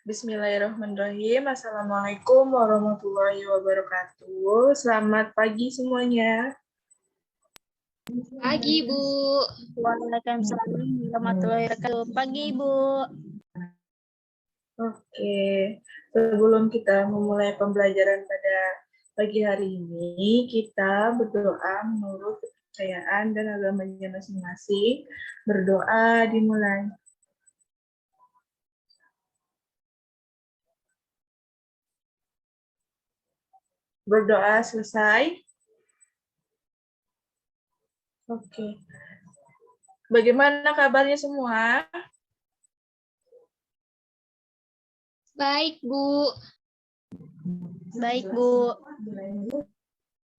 Bismillahirrahmanirrahim. Assalamualaikum warahmatullahi wabarakatuh. Selamat pagi semuanya. Pagi, Bu. Waalaikumsalam warahmatullahi wabarakatuh. Pagi, Bu. Oke, sebelum kita memulai pembelajaran pada pagi hari ini, kita berdoa menurut kepercayaan dan agamanya masing-masing. Berdoa dimulai. Berdoa selesai. Oke. Bagaimana kabarnya semua? Baik, Bu. Baik, Bu.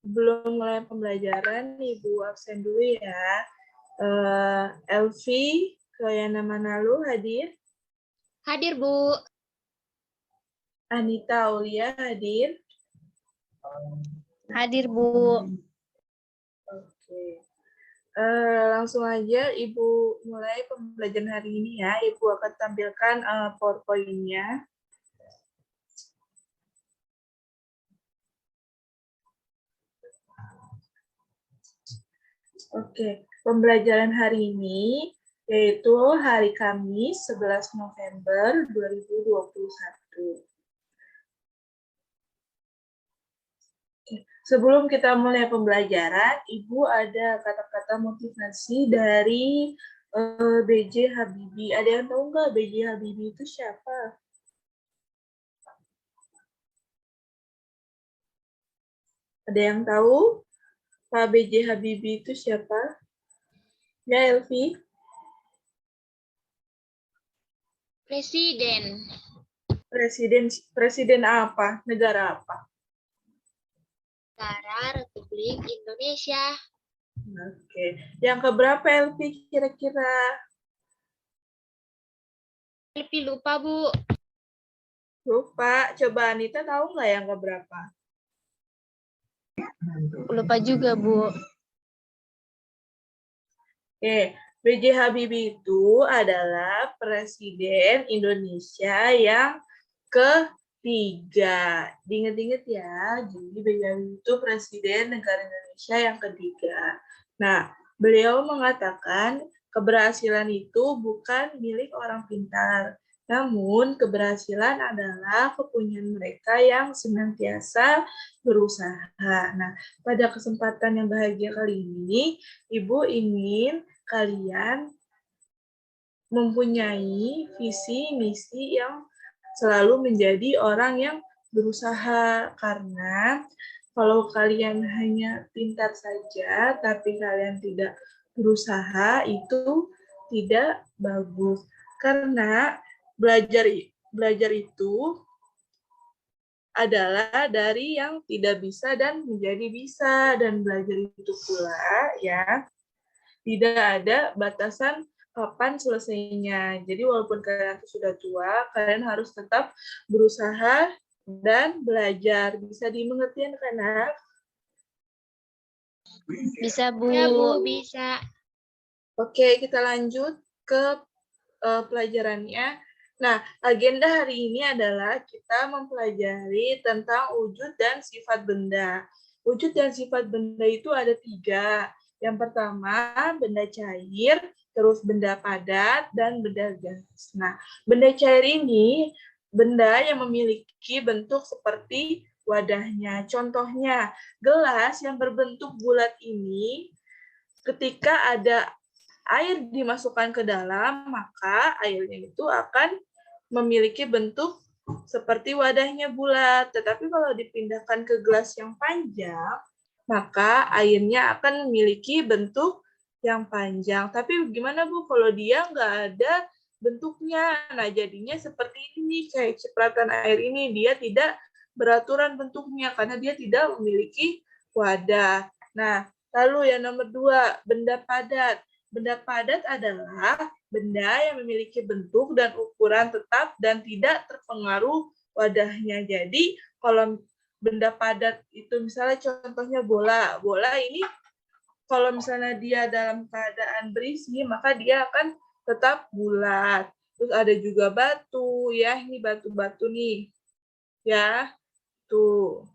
Belum mulai pembelajaran, Ibu absen dulu ya. Elvi, Kayana Manalu hadir. Hadir, Bu. Anita Aulia hadir. Hadir, Bu. Oke. Langsung aja Ibu mulai pembelajaran hari ini ya. Ibu akan tampilkan PowerPoint-nya. Oke, pembelajaran hari ini yaitu hari Kamis 11 November 2021. Sebelum kita mulai pembelajaran, Ibu ada kata-kata motivasi dari B.J. Habibie. Ada yang tahu nggak B.J. Habibie itu siapa? Ada yang tahu Pak B.J. Habibie itu siapa? Ya, Elvi? Presiden. Presiden apa? Negara apa? Negara Republik Indonesia. Oke. Yang keberapa Elvi kira-kira? Elvi lupa, Bu. Lupa. Coba Anita tahu nggak yang keberapa? Lupa juga, Bu. Oke, B.J. Habibie itu adalah Presiden Indonesia yang ketiga. Diingat-ingat ya, jadi B.J. Habibie itu Presiden negara Indonesia yang ketiga. Nah, beliau mengatakan keberhasilan itu bukan milik orang pintar, namun keberhasilan adalah kepunyaan mereka yang senantiasa berusaha. Nah, pada kesempatan yang bahagia kali ini, Ibu ingin kalian mempunyai visi misi yang selalu menjadi orang yang berusaha, karena kalau kalian hanya pintar saja tapi kalian tidak berusaha itu tidak bagus, karena belajar itu adalah dari yang tidak bisa dan menjadi bisa, dan belajar itu pula ya tidak ada batasan kapan selesainya. Jadi walaupun kalian sudah tua, kalian harus tetap berusaha dan belajar. Bisa dimengerti anak-anak? Bisa, Bu. Ya, Bu, bisa. Oke, kita lanjut ke pelajarannya. Nah, agenda hari ini adalah kita mempelajari tentang wujud dan sifat benda. Wujud dan sifat benda itu ada 3. Yang pertama, benda cair, terus benda padat, dan benda gas. Nah, benda cair ini benda yang memiliki bentuk seperti wadahnya. Contohnya, gelas yang berbentuk bulat ini, ketika ada air dimasukkan ke dalam, maka airnya itu akan memiliki bentuk seperti wadahnya bulat. Tetapi kalau dipindahkan ke gelas yang panjang, maka airnya akan memiliki bentuk yang panjang. Tapi gimana Bu kalau dia nggak ada bentuknya? Nah, jadinya seperti ini, kayak cipratan air ini, dia tidak beraturan bentuknya karena dia tidak memiliki wadah. Nah, lalu yang nomor 2, benda padat. Benda padat adalah benda yang memiliki bentuk dan ukuran tetap dan tidak terpengaruh wadahnya. Jadi, kalau benda padat itu misalnya contohnya bola. Bola ini kalau misalnya dia dalam keadaan berisi, maka dia akan tetap bulat. Terus ada juga batu, ya. Ini batu-batu nih. Ya, tuh.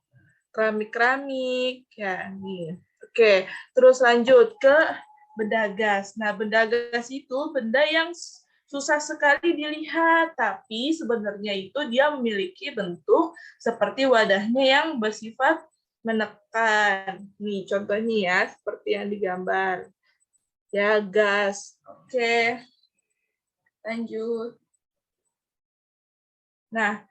Keramik-keramik, ya. Nih. Oke, terus lanjut ke benda gas. Nah, benda gas itu benda yang susah sekali dilihat, tapi sebenarnya itu dia memiliki bentuk seperti wadahnya yang bersifat menekan. Nih, contohnya ya, seperti yang digambar. Ya, gas. Oke, lanjut. Nah,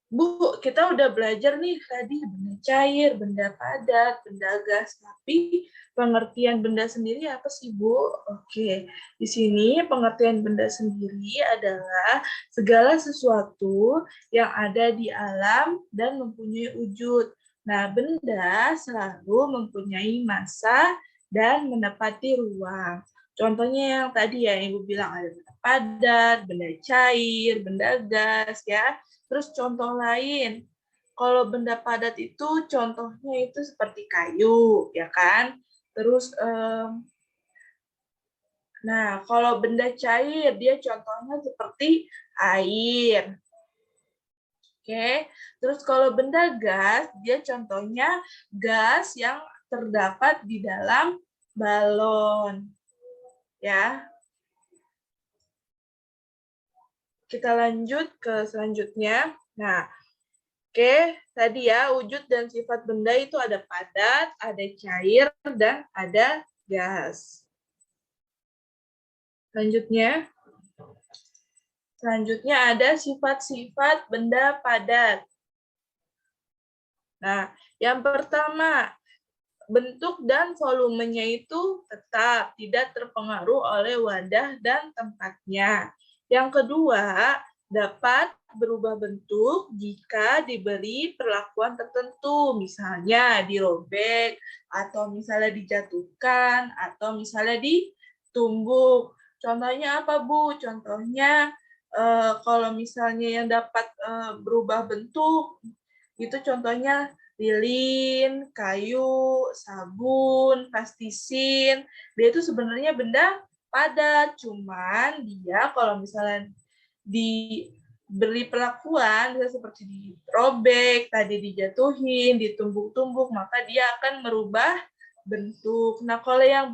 Bu, kita udah belajar nih tadi benda cair, benda padat, benda gas. Tapi pengertian benda sendiri apa sih, Bu? Oke, di sini pengertian benda sendiri adalah segala sesuatu yang ada di alam dan mempunyai wujud. Nah, benda selalu mempunyai massa dan menepati ruang. Contohnya yang tadi ya, Ibu bilang ada benda padat, benda cair, benda gas, ya. Terus contoh lain, kalau benda padat itu contohnya itu seperti kayu, ya kan? Terus, nah kalau benda cair dia contohnya seperti air. Oke, terus kalau benda gas dia contohnya gas yang terdapat di dalam balon, ya. Kita lanjut ke selanjutnya. Nah, oke, tadi ya wujud dan sifat benda itu ada padat, ada cair, dan ada gas. Selanjutnya ada sifat-sifat benda padat. Nah, yang pertama, bentuk dan volumenya itu tetap, tidak terpengaruh oleh wadah dan tempatnya. Yang kedua, dapat berubah bentuk jika diberi perlakuan tertentu, misalnya dirobek, atau misalnya dijatuhkan, atau misalnya ditumbuk. Contohnya apa, Bu? Contohnya kalau misalnya yang dapat berubah bentuk, itu contohnya lilin, kayu, sabun, plastisin. Dia itu sebenarnya benda padat, cuman dia kalau misalnya diberi perlakuan, bisa seperti dirobek, tadi dijatuhin, ditumbuk-tumbuk, maka dia akan merubah bentuk. Nah, kalau yang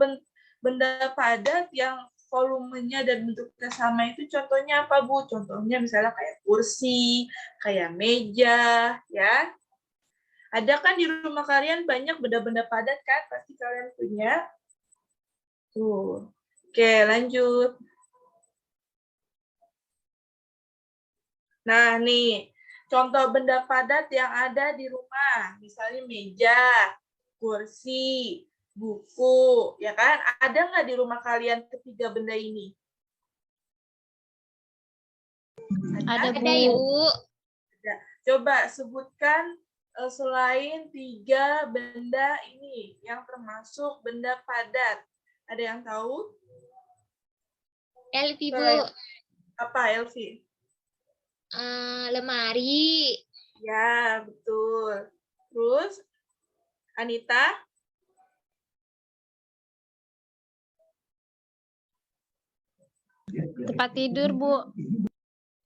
benda padat yang volumenya dan bentuknya sama itu contohnya apa, Bu? Contohnya misalnya kayak kursi, kayak meja, ya. Ada kan di rumah kalian banyak benda-benda padat kan? Pasti kalian punya. Tuh. Oke, lanjut. Nah, nih. Contoh benda padat yang ada di rumah. Misalnya meja, kursi, buku. Ya kan? Ada nggak di rumah kalian ketiga benda ini? Ada, Bu. Ada, Ibu. Coba sebutkan selain 3 benda ini yang termasuk benda padat. Ada yang tahu? Elvi, Bu. Apa, Elvi? Lemari. Ya, betul. Terus, Anita? Tempat tidur, Bu.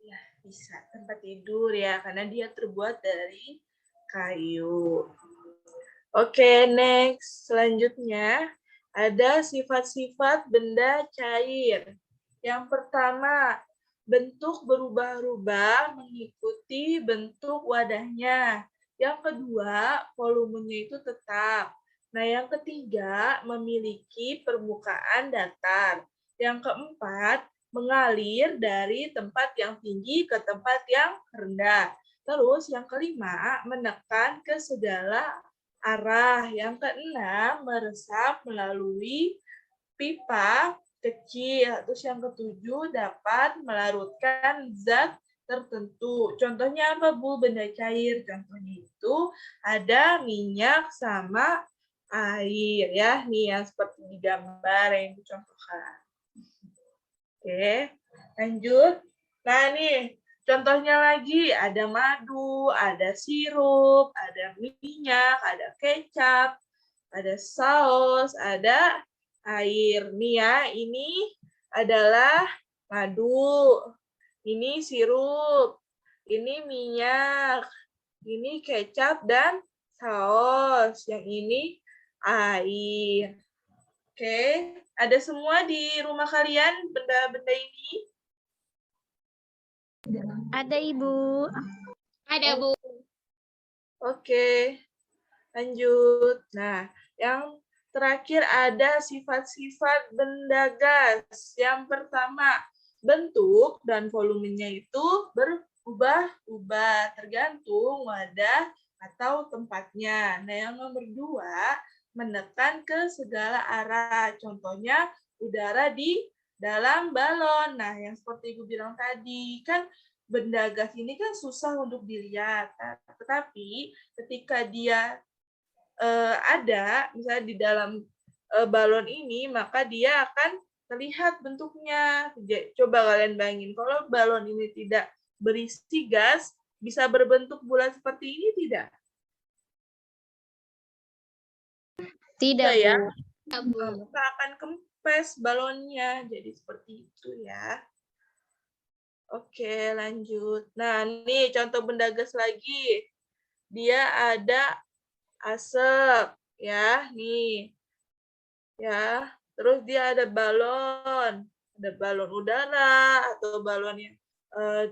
Ya, bisa. Tempat tidur ya, karena dia terbuat dari kayu. Oke, next. Selanjutnya, ada sifat-sifat benda cair. Yang pertama, bentuk berubah-ubah mengikuti bentuk wadahnya. Yang kedua, volumenya itu tetap. Nah, yang ketiga, memiliki permukaan datar. Yang keempat, mengalir dari tempat yang tinggi ke tempat yang rendah. Terus yang kelima, menekan ke segala arah. Yang keenam, meresap melalui pipa kecil. Terus yang ketujuh, dapat melarutkan zat tertentu. Contohnya apa, Bu? Benda cair. Contohnya itu ada minyak sama air. Ya, nih yang seperti di gambar yang dicontohkan. Oke, lanjut. Nah, nih contohnya lagi ada madu, ada sirup, ada minyak, ada kecap, ada saus, ada air. Nih ya, ini adalah madu. Ini sirup, ini minyak, ini kecap dan saus, yang ini air. Oke, ada semua di rumah kalian benda-benda ini? Ada Ibu. Ada, Bu. Oke, lanjut. Nah, yang terakhir ada sifat-sifat benda gas. Yang pertama, bentuk dan volumenya itu berubah-ubah tergantung wadah atau tempatnya. Nah, yang nomor 2, menekan ke segala arah. Contohnya, udara di dalam balon. Nah, yang seperti Ibu bilang tadi, kan benda gas ini kan susah untuk dilihat. Tetapi ketika dia ada, misalnya di dalam balon ini, maka dia akan terlihat bentuknya. Coba kalian bayangin, kalau balon ini tidak berisi gas, bisa berbentuk bulat seperti ini tidak? Tidak, Ya, Bu. Ya, Bu. maka akan kempes balonnya. Jadi seperti itu ya. Oke, lanjut. Nah, nih contoh benda gas lagi. Dia ada asap, ya, nih. Ya, terus dia ada balon udara atau balon yang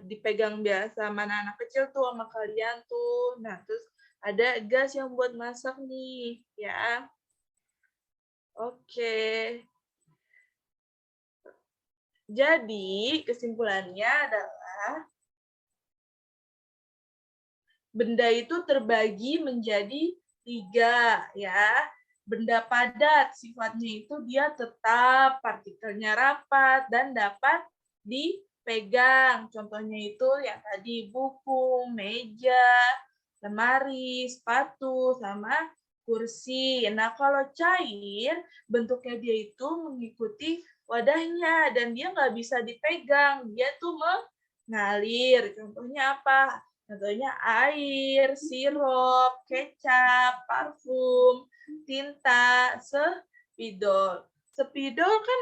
dipegang biasa sama anak kecil tuh sama kalian tuh. Nah, terus ada gas yang buat masak nih, ya. Oke. Jadi, kesimpulannya adalah benda itu terbagi menjadi 3, ya. Benda padat, sifatnya itu dia tetap, partikelnya rapat, dan dapat dipegang. Contohnya itu yang tadi buku, meja, lemari, sepatu, sama kursi. Nah, kalau cair, bentuknya dia itu mengikuti wadahnya, dan dia nggak bisa dipegang. Dia tuh mengalir. Contohnya apa? Contohnya air, sirup, kecap, parfum, tinta, spidol. Spidol kan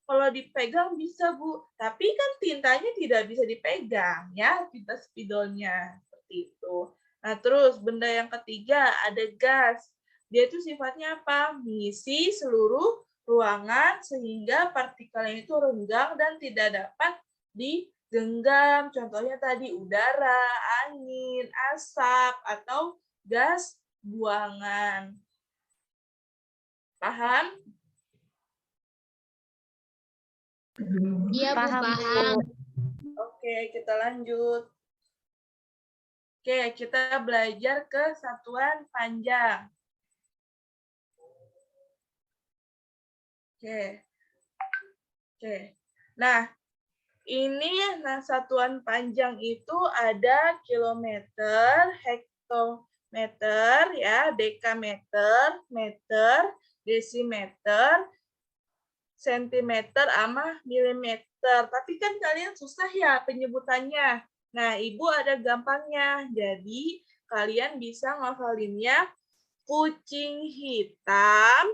kalau dipegang bisa, Bu. Tapi kan tintanya tidak bisa dipegang, ya, tinta spidolnya. Seperti itu. Nah, terus benda yang ketiga ada gas. Dia itu sifatnya apa? Mengisi seluruh ruangan sehingga partikelnya itu renggang dan tidak dapat digenggam. Contohnya tadi udara, angin, asap, atau gas buangan. Paham? Iya, Bu, Paham, paham. Oke, kita lanjut. Oke, kita belajar ke satuan panjang. Oke. Oke. Nah, ini satuan panjang itu ada kilometer, hektometer, ya, dekameter, meter, desimeter, sentimeter, sama milimeter. Tapi kan kalian susah ya penyebutannya. Nah, Ibu ada gampangnya. Jadi, kalian bisa ngafalinnya kucing hitam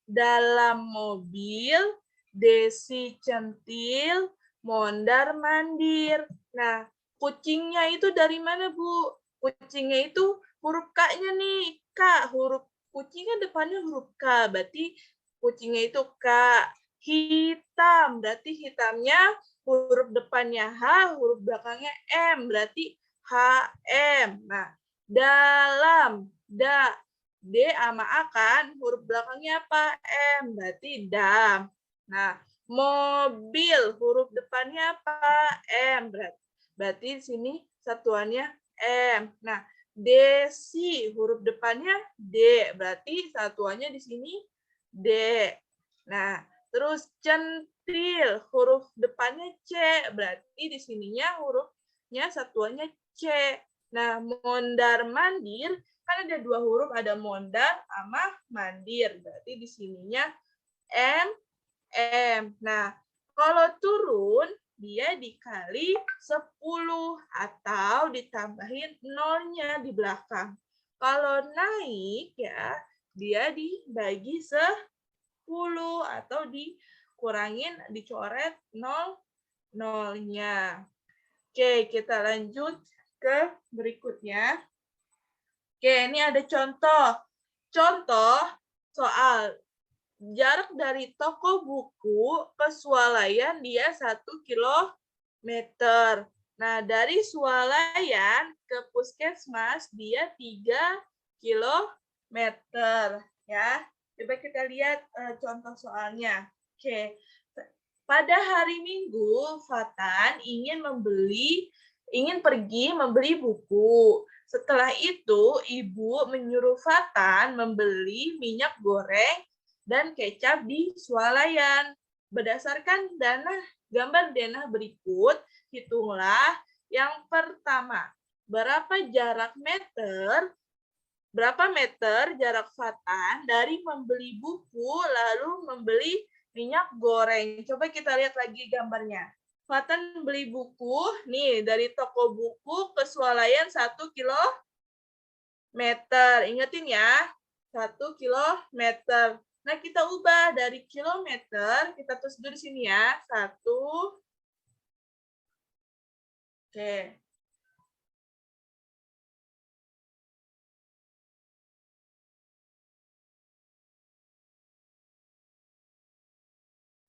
dalam mobil, desi centil, mondar mandir. Nah, kucingnya itu dari mana, Bu? Kucingnya itu huruf K-nya nih. K, huruf kucingnya depannya huruf K, berarti kucingnya itu K. Hitam, berarti hitamnya huruf depannya H, huruf belakangnya M, berarti HM. Nah, dalam, D sama A kan, huruf belakangnya apa? M, berarti dam. Nah, mobil, huruf depannya apa? M, berarti di sini satuannya M. Nah, desi, huruf depannya D, berarti satuannya di sini D. Nah, terus centil, huruf depannya C, berarti di sininya hurufnya satuannya C. Nah, mondar mandir kan ada 2 huruf, ada mondar sama mandir. Berarti di sininya M, M. Nah, kalau turun, dia dikali 10 atau ditambahin nolnya di belakang. Kalau naik, ya, dia dibagi 10 atau dikurangin, dicoret nolnya. Oke, kita lanjut ke berikutnya. Oke, ini ada contoh. Contoh soal jarak dari toko buku ke swalayan dia 1 kilometer. Nah, dari swalayan ke puskesmas dia 3 kilometer. Ya, coba kita lihat contoh soalnya. Oke, pada hari Minggu, Fatan ingin pergi membeli buku. Setelah itu, ibu menyuruh Fatan membeli minyak goreng dan kecap di swalayan. Berdasarkan gambar denah berikut, hitunglah yang pertama. Berapa meter jarak Fatan dari membeli buku lalu membeli minyak goreng. Coba kita lihat lagi gambarnya. Fatan beli buku, nih dari toko buku ke swalayan 1 kilometer. Ingetin ya, 1 kilometer. Nah, kita ubah dari kilometer, kita tulis dulu di sini ya. 1. Oke.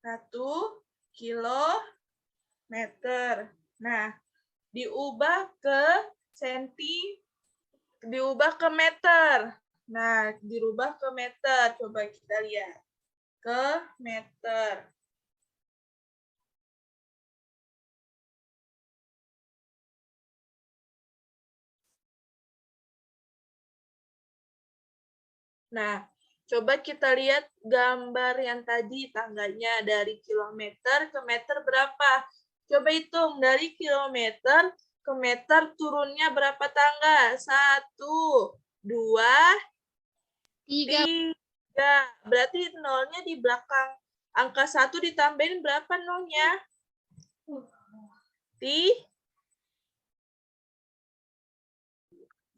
Satu kilometer. Nah, diubah ke meter. Nah, dirubah ke meter. Coba kita lihat. Ke meter. Nah, coba kita lihat gambar yang tadi tangganya dari kilometer ke meter berapa. Coba hitung dari kilometer ke meter turunnya berapa tangga? 1, 2, 3. 3. Berarti nolnya di belakang angka 1 ditambahin berapa nolnya? 3,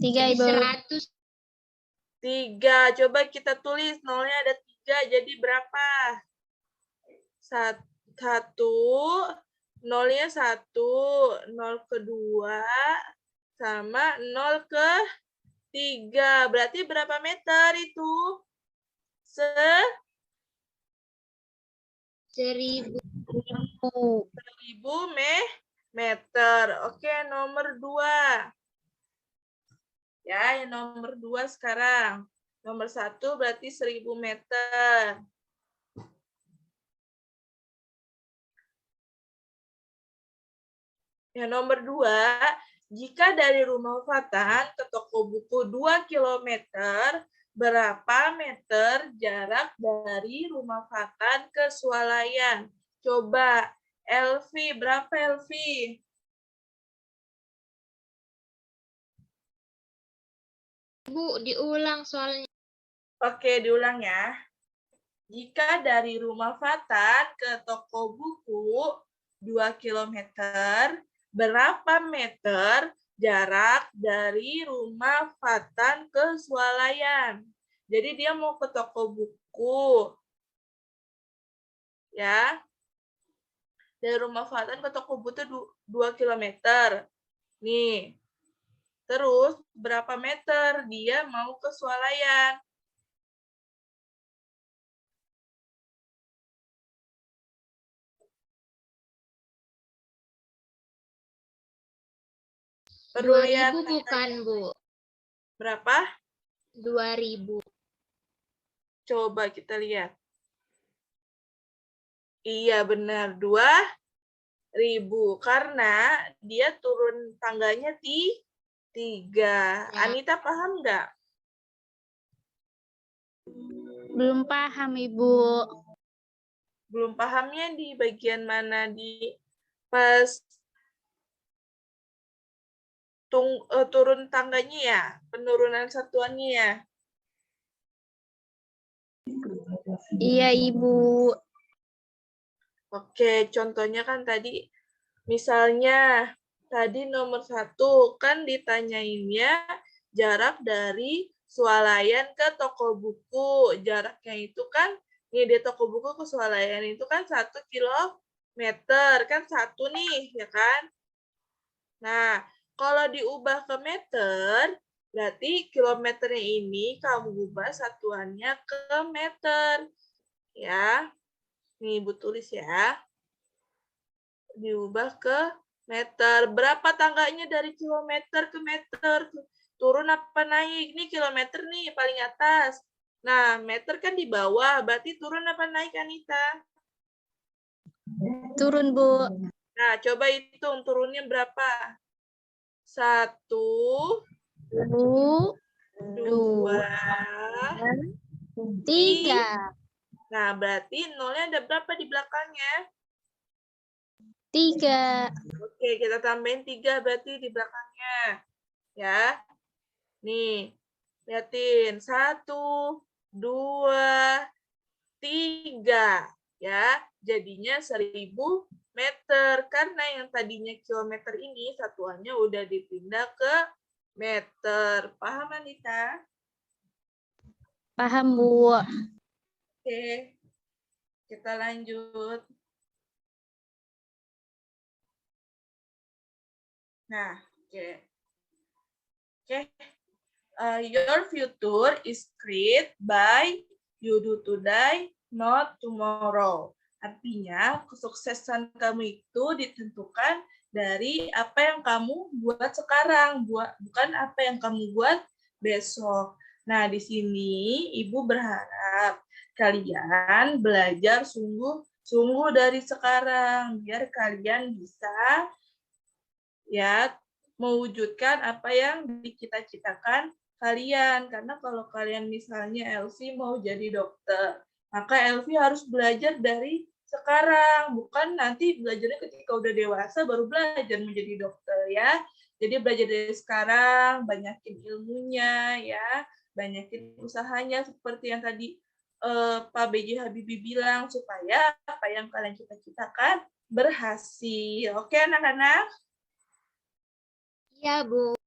Ibu. 100. 3. Coba kita tulis nolnya ada 3, jadi berapa? 1, nolnya 1, 0 kedua, sama 0 ke 3. Berarti berapa meter itu? 1000. 1000 meter. Oke, nomor 2. Ya, yang nomor 2 sekarang. Nomor 1 berarti 1000 meter. Yang nomor 2, jika dari rumah Fatan ke toko buku 2 km, berapa meter jarak dari rumah Fatan ke swalayan? Coba, Elvi, berapa Elvi? Bu, diulang soalnya. Oke, diulang ya. Jika dari rumah Fatan ke toko buku 2 km, berapa meter jarak dari rumah Fatan ke swalayan? Jadi dia mau ke toko buku. Ya. Dari rumah Fatan ke toko buku 2 km. Nih. Terus berapa meter dia mau ke swalayan? Perlu 2000 lihat bukan, Bu. berapa? 2000. Coba kita lihat. Iya benar, 2000 karena dia turun tangganya 3. Ya. Anita paham nggak? Belum paham, Ibu. Belum pahamnya di bagian mana? Di pas turun tangganya ya? Penurunan satuannya ya? Iya, Ibu. Oke, contohnya kan tadi, misalnya tadi nomor 1 kan ditanyainnya jarak dari swalayan ke toko buku. Jaraknya itu kan, nih di toko buku ke swalayan itu kan 1 kilometer, kan 1 nih, ya kan? Nah, kalau diubah ke meter, berarti kilometernya ini kamu ubah satuannya ke meter. Ya, nih Ibu tulis ya. Diubah ke meter. Berapa tangganya dari kilometer ke meter? Turun apa naik? Ini kilometer nih paling atas. Nah, meter kan di bawah, berarti turun apa naik, Anita? Turun, Bu. Nah, coba hitung turunnya berapa? 1, 2, 2, 3. Nah, berarti nolnya ada berapa di belakangnya? 3. Oke, kita tambahin 3 berarti di belakangnya. Ya, nih, liatin. 1, 2, 3. Ya, jadinya 1000 meter. Karena yang tadinya kilometer ini satuannya udah dipindah ke meter. Paham, Anita? Paham, Bu. Oke, kita lanjut. Nah, oke. Oke. Your future is created by you do today, not tomorrow. Artinya, kesuksesan kamu itu ditentukan dari apa yang kamu buat sekarang, bukan apa yang kamu buat besok. Nah, di sini Ibu berharap kalian belajar sungguh-sungguh dari sekarang, biar kalian bisa ya mewujudkan apa yang dicita-citakan kalian. Karena kalau kalian misalnya Elvi mau jadi dokter, maka Elvi harus belajar dari sekarang, bukan nanti belajarnya ketika udah dewasa baru belajar menjadi dokter ya. Jadi belajar dari sekarang, banyakin ilmunya ya, banyakin usahanya seperti yang tadi Pak B.J. Habibie bilang, supaya apa yang kalian cita-citakan berhasil. Oke anak-anak? Iya, Bu.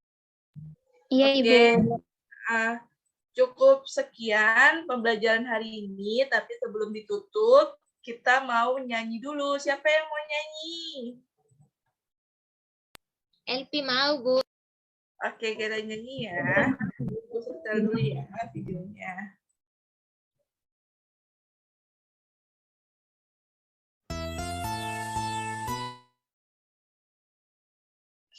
Iya, Oke, Ibu. cukup sekian pembelajaran hari ini, tapi sebelum ditutup, kita mau nyanyi dulu. Siapa yang mau nyanyi? LP mau, Bu. Oke, kita nyanyi ya. Aku setel dulu ya videonya.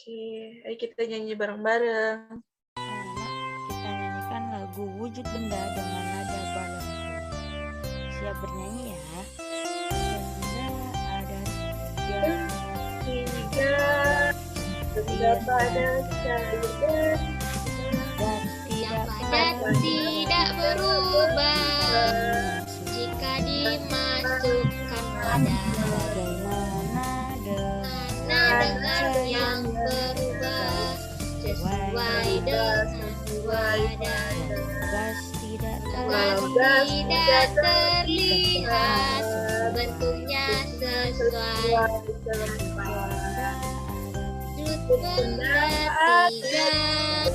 Oke, ayo kita nyanyi bareng-bareng. Anak-anak, kita nyanyikan lagu Wujud Benda dengan nada balon. Siap bernyanyi ya. Benda ada 3, benda pada cair dan tidak Dan tidak berubah jika dimasukkan pada bagaimana dengan yang berubah sesuai dengan wadah. gas tidak Gas tidak terlihat, bentuknya sesuai sudut benda 3,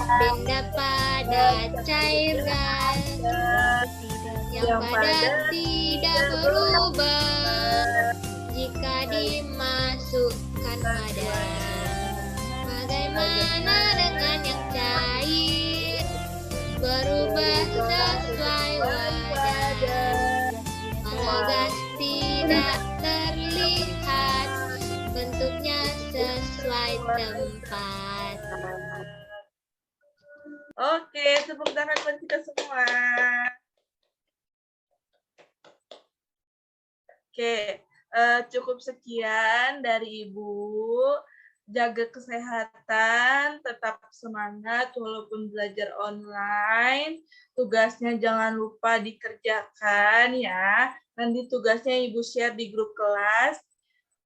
benda pada cairan yang padat tidak berubah jika dimasukkan pada. Bagaimana dengan yang cair, berubah sesuai wadah. Kalau gas tidak terlihat, bentuknya sesuai tempat. Oke, tepuk tangan buat kita semua. Oke, cukup sekian dari Ibu. Jaga kesehatan, tetap semangat walaupun belajar online. Tugasnya jangan lupa dikerjakan ya. Nanti tugasnya Ibu share di grup kelas.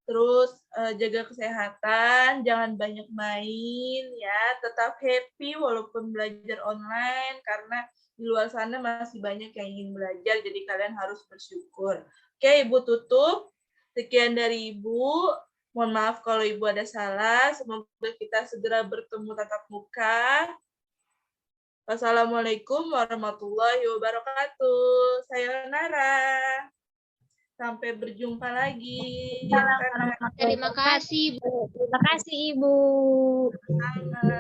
Terus jaga kesehatan, jangan banyak main ya. Tetap happy walaupun belajar online karena di luar sana masih banyak yang ingin belajar, jadi kalian harus bersyukur. Oke, Ibu tutup. Sekian dari Ibu. Mohon maaf kalau Ibu ada salah. Semoga kita segera bertemu tatap muka. Wassalamualaikum warahmatullahi wabarakatuh. Sayonara. Sampai berjumpa lagi. Terima kasih, Bu. Terima kasih Ibu. Sama.